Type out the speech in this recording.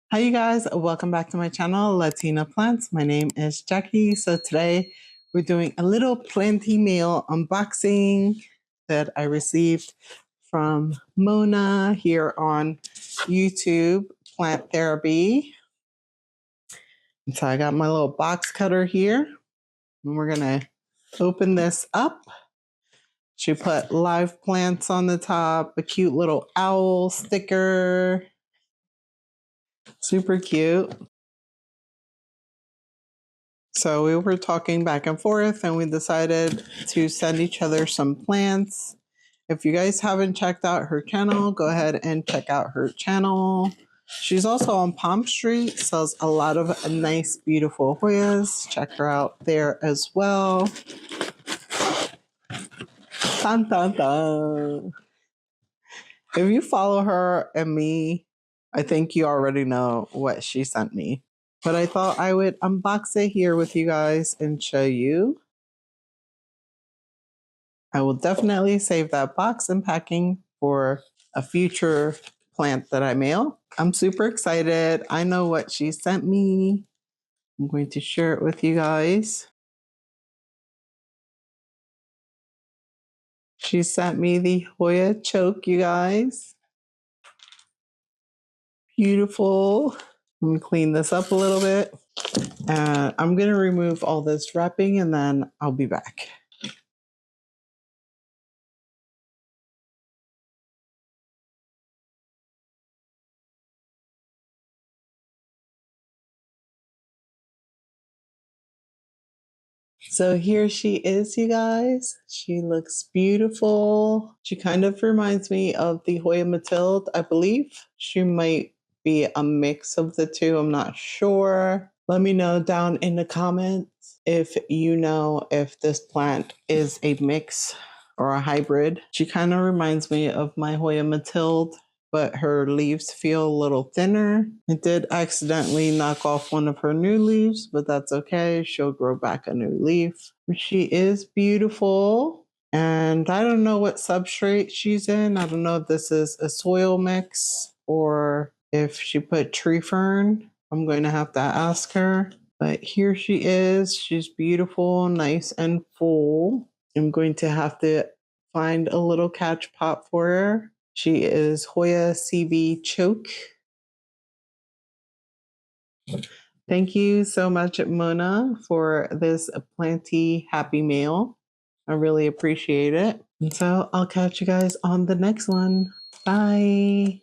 Hi you guys, welcome back to my channel, Latina Plants. My name is Jackie. So today we're doing a little planty mail unboxing that I received from Mona here on YouTube, Plant Therapy. And so I got my little box cutter here and we're gonna open this up. She put live plants on the top, a cute little owl sticker. Super cute. So we were talking back and forth and we decided to send each other some plants. If you guys haven't checked out her channel, go ahead and check out her channel. She's also on PalmStreet, sells a lot of nice, beautiful Hoyas. Check her out there as well. Dun, dun, dun. If you follow her and me, I think you already know what she sent me. But I thought I would unbox it here with you guys and show you. I will definitely save that box and packing for a future plant that I mail. I'm super excited. I know what she sent me. I'm going to share it with you guys. She sent me the Hoya choke, you guys. Beautiful. Let me clean this up a little bit. And I'm going to remove all this wrapping and then I'll be back. So here she is, you guys. She looks beautiful. She kind of reminds me of the Hoya Mathilde, I believe. She might be a mix of the two. I'm not sure. Let me know down in the comments if you know if this plant is a mix or a hybrid. She kind of reminds me of my Hoya Mathilde, but her leaves feel a little thinner. I did accidentally knock off one of her new leaves, but that's okay. She'll grow back a new leaf. She is beautiful. And I don't know what substrate she's in. I don't know if this is a soil mix or if she put tree fern. I'm going to have to ask her. But here she is. She's beautiful, nice and full. I'm going to have to find a little catch pot for her. She is Hoya CV Choke. Thank you so much, Mona, for this planty happy mail. I really appreciate it. And so I'll catch you guys on the next one. Bye.